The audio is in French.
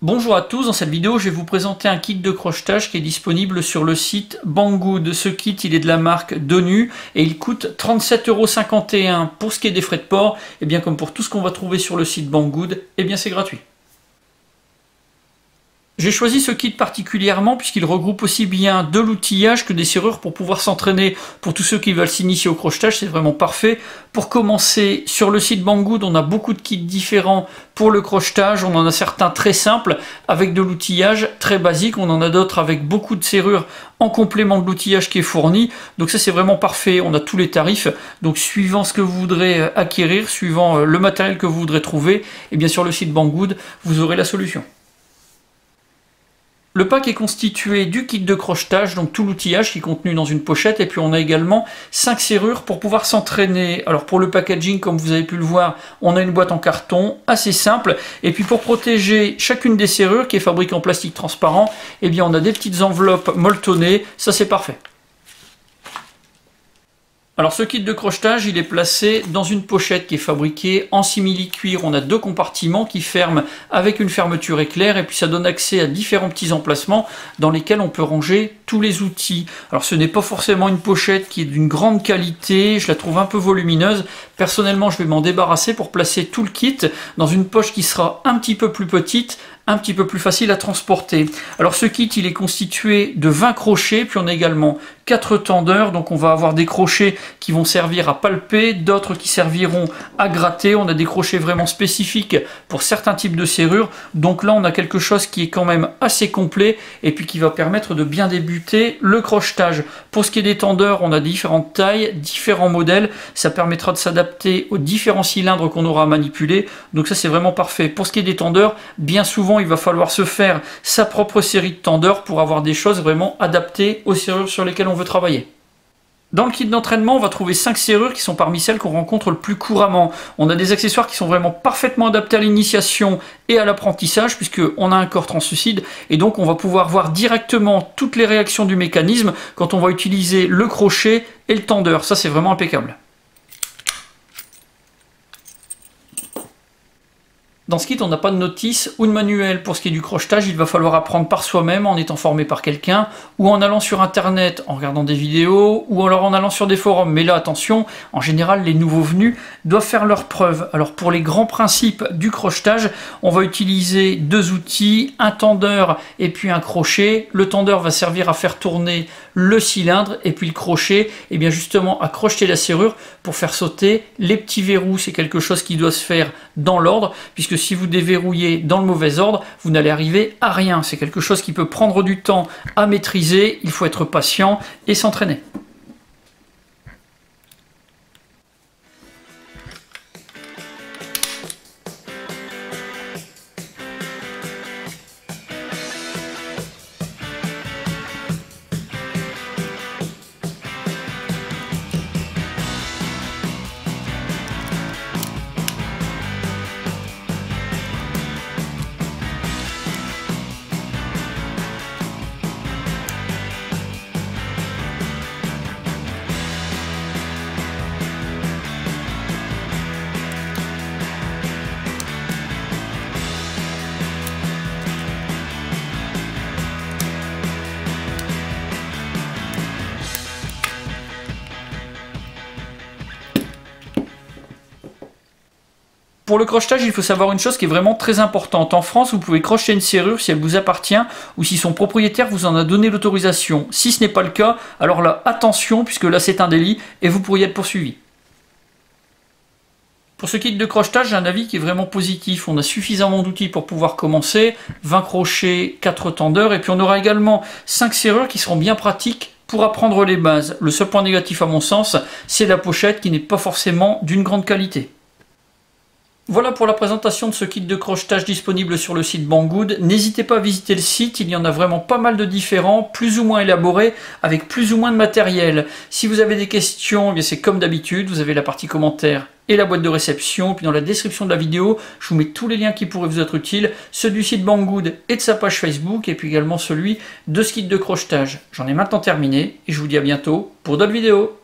Bonjour à tous, dans cette vidéo je vais vous présenter un kit de crochetage qui est disponible sur le site Banggood. Ce kit il est de la marque Donu et il coûte 37,51 €. Pour ce qui est des frais de port, et bien comme pour tout ce qu'on va trouver sur le site Banggood, et bien c'est gratuit. J'ai choisi ce kit particulièrement puisqu'il regroupe aussi bien de l'outillage que des serrures pour pouvoir s'entraîner. Pour tous ceux qui veulent s'initier au crochetage, c'est vraiment parfait. Pour commencer, sur le site Banggood, on a beaucoup de kits différents pour le crochetage. On en a certains très simples avec de l'outillage très basique. On en a d'autres avec beaucoup de serrures en complément de l'outillage qui est fourni. Donc ça c'est vraiment parfait. On a tous les tarifs. Donc suivant ce que vous voudrez acquérir, suivant le matériel que vous voudrez trouver, et bien sur le site Banggood, vous aurez la solution. Le pack est constitué du kit de crochetage, donc tout l'outillage qui est contenu dans une pochette, et puis on a également 5 serrures pour pouvoir s'entraîner. Alors pour le packaging, comme vous avez pu le voir, on a une boîte en carton assez simple, et puis pour protéger chacune des serrures qui est fabriquée en plastique transparent, eh bien on a des petites enveloppes molletonnées, ça c'est parfait. Alors ce kit de crochetage, il est placé dans une pochette qui est fabriquée en simili-cuir. On a deux compartiments qui ferment avec une fermeture éclair et puis ça donne accès à différents petits emplacements dans lesquels on peut ranger tous les outils. Alors ce n'est pas forcément une pochette qui est d'une grande qualité, je la trouve un peu volumineuse. Personnellement, je vais m'en débarrasser pour placer tout le kit dans une poche qui sera un petit peu plus petite, un petit peu plus facile à transporter. Alors ce kit il est constitué de 20 crochets, puis on a également 4 tendeurs, donc on va avoir des crochets qui vont servir à palper, d'autres qui serviront à gratter. On a des crochets vraiment spécifiques pour certains types de serrures, donc là on a quelque chose qui est quand même assez complet et puis qui va permettre de bien débuter le crochetage. Pour ce qui est des tendeurs, on a différentes tailles, différents modèles, ça permettra de s'adapter aux différents cylindres qu'on aura à manipuler, donc ça c'est vraiment parfait. Pour ce qui est des tendeurs, bien souvent il va falloir se faire sa propre série de tendeurs pour avoir des choses vraiment adaptées aux serrures sur lesquelles on veut travailler. Dans le kit d'entraînement, on va trouver 5 serrures qui sont parmi celles qu'on rencontre le plus couramment. On a des accessoires qui sont vraiment parfaitement adaptés à l'initiation et à l'apprentissage puisqu'on a un corps translucide et donc on va pouvoir voir directement toutes les réactions du mécanisme quand on va utiliser le crochet et le tendeur. Ça c'est vraiment impeccable. Dans ce kit, on n'a pas de notice ou de manuel. Pour ce qui est du crochetage, il va falloir apprendre par soi-même en étant formé par quelqu'un ou en allant sur internet, en regardant des vidéos ou alors en allant sur des forums. Mais là, attention, en général, les nouveaux venus doivent faire leurs preuves. Alors pour les grands principes du crochetage, on va utiliser deux outils, un tendeur et puis un crochet. Le tendeur va servir à faire tourner le cylindre et puis le crochet, et bien justement à crocheter la serrure pour faire sauter les petits verrous. C'est quelque chose qui doit se faire dans l'ordre, puisque si vous déverrouillez dans le mauvais ordre, vous n'allez arriver à rien. C'est quelque chose qui peut prendre du temps à maîtriser, il faut être patient et s'entraîner. Pour le crochetage, il faut savoir une chose qui est vraiment très importante. En France, vous pouvez crocheter une serrure si elle vous appartient ou si son propriétaire vous en a donné l'autorisation. Si ce n'est pas le cas, alors là, attention, puisque là c'est un délit et vous pourriez être poursuivi. Pour ce kit de crochetage, j'ai un avis qui est vraiment positif. On a suffisamment d'outils pour pouvoir commencer. 20 crochets, 4 tendeurs, et puis on aura également 5 serrures qui seront bien pratiques pour apprendre les bases. Le seul point négatif à mon sens, c'est la pochette qui n'est pas forcément d'une grande qualité. Voilà pour la présentation de ce kit de crochetage disponible sur le site Banggood. N'hésitez pas à visiter le site, il y en a vraiment pas mal de différents, plus ou moins élaborés, avec plus ou moins de matériel. Si vous avez des questions, c'est comme d'habitude, vous avez la partie commentaires et la boîte de réception. Puis dans la description de la vidéo, je vous mets tous les liens qui pourraient vous être utiles, ceux du site Banggood et de sa page Facebook, et puis également celui de ce kit de crochetage. J'en ai maintenant terminé, et je vous dis à bientôt pour d'autres vidéos.